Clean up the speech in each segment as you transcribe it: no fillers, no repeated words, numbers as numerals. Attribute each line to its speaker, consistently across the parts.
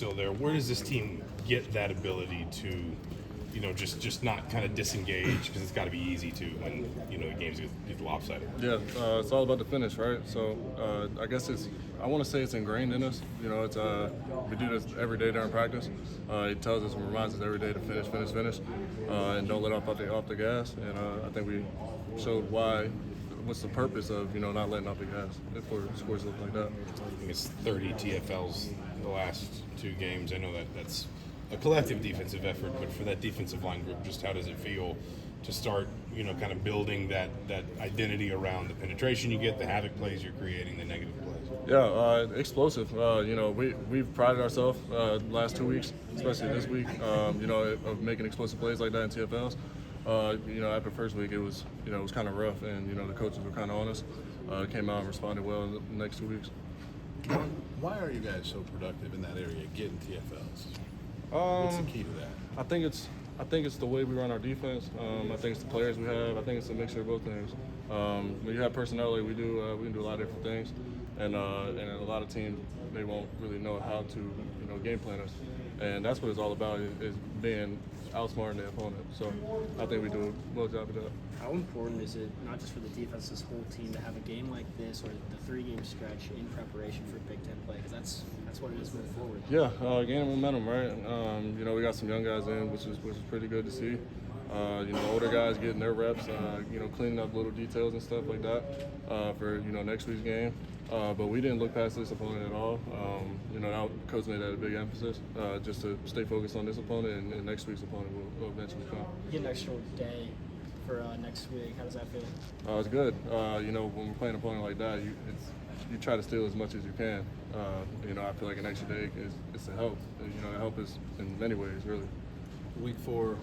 Speaker 1: still there. Where does this team get that ability to, just not kind of disengage, because it's got to be easy to when the games get lopsided.
Speaker 2: Yeah, it's all about the finish, right? So I guess I want to say it's ingrained in us. It's we do this every day during practice. It tells us and reminds us every day to finish, and don't let off the gas. And I think we showed what's the purpose of not letting off the gas for scores like that.
Speaker 1: I think it's 30 TFLs in the last 2 games. I know that's a collective defensive effort, but for that defensive line group, just how does it feel to start, kind of building that identity around the penetration you get, the havoc plays you're creating, the negative plays?
Speaker 2: Yeah, explosive. We've prided ourselves last 2 weeks, especially this week, of making explosive plays like that in TFLs. After the first week, it was kind of rough, and the coaches were kind of on us. Came out and responded well in the next 2 weeks.
Speaker 3: Why are you guys so productive in that area, getting TFLs? What's the key to that?
Speaker 2: I think it's the way we run our defense. I think it's the players we have. I think it's a mixture of both things. When you have personnel like we do, we can do a lot of different things, and a lot of teams, they won't really know how to game plan us, and that's what it's all about, is being outsmarting the opponent. So I think we do a well job of that.
Speaker 4: How important is it, not just for the defense, this whole team, to have a game like this or the 3-game stretch in preparation for Big Ten play? Because that's what it is moving forward.
Speaker 2: Yeah, gaining momentum, right? We got some young guys in, which is pretty good to see. Older guys getting their reps, cleaning up little details and stuff like that for next week's game. But we didn't look past this opponent at all. Our coach made that a big emphasis, just to stay focused on this opponent, and next week's opponent will eventually come.
Speaker 4: You get an extra day for next week. How does that feel?
Speaker 2: It's good. When we're playing an opponent like that, you try to steal as much as you can. I feel like an extra day is a help. The help is in many ways, really.
Speaker 3: Week 4,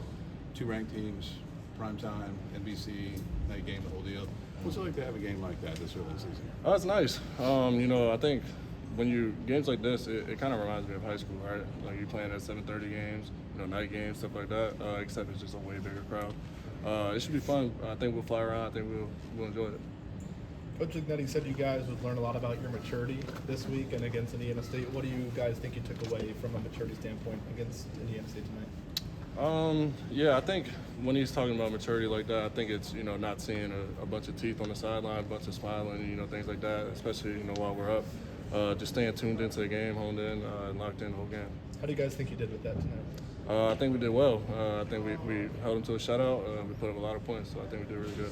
Speaker 3: 2 ranked teams, primetime, NBC, night game, the whole deal. What's it like to have a game like that this early in the season?
Speaker 2: It's nice. I think when games like this, it kind of reminds me of high school, right? Like you're playing at 7:30 games, night games, stuff like that. Except it's just a way bigger crowd. It should be fun. I think we'll fly around. I think we'll enjoy it.
Speaker 5: Coach Ignetti said you guys would learn a lot about your maturity this week and against Indiana State. What do you guys think you took away from a maturity standpoint against Indiana State tonight?
Speaker 2: I think when he's talking about maturity like that, I think it's not seeing a bunch of teeth on the sideline, a bunch of smiling, things like that. Especially while we're up, just staying tuned into the game, honed in, and locked in the whole game.
Speaker 5: How do you guys think you did with that tonight?
Speaker 2: I think we did well. I think we held them to a shutout. We put up a lot of points, so I think we did really good.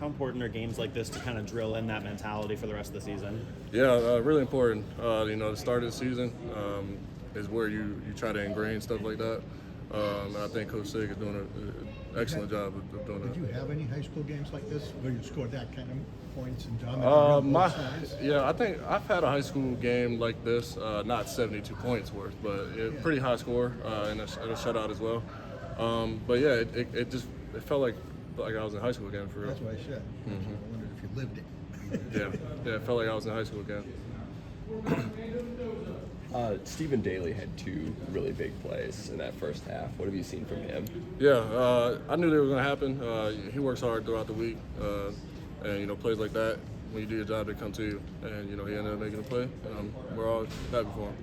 Speaker 6: How important are games like this to kind of drill in that mentality for the rest of the season?
Speaker 2: Yeah, really important. The start of the season is where you try to ingrain stuff like that. And I think Coach Sig is doing an excellent job of doing that.
Speaker 7: Did you have any high school games like this where you scored that kind of points and dominated?
Speaker 2: I think I've had a high school game like this, not 72 points worth, but pretty high score and a shutout as well. It felt like I was in high school again, for real.
Speaker 7: That's what I said. I wondered if you lived it.
Speaker 2: Yeah, it felt like I was in high school again.
Speaker 8: Stephen Daly had 2 really big plays in that first half. What have you seen from him?
Speaker 2: Yeah, I knew they were going to happen. He works hard throughout the week, and plays like that, when you do your job, they come to you. And he ended up making a play. We're all happy for him.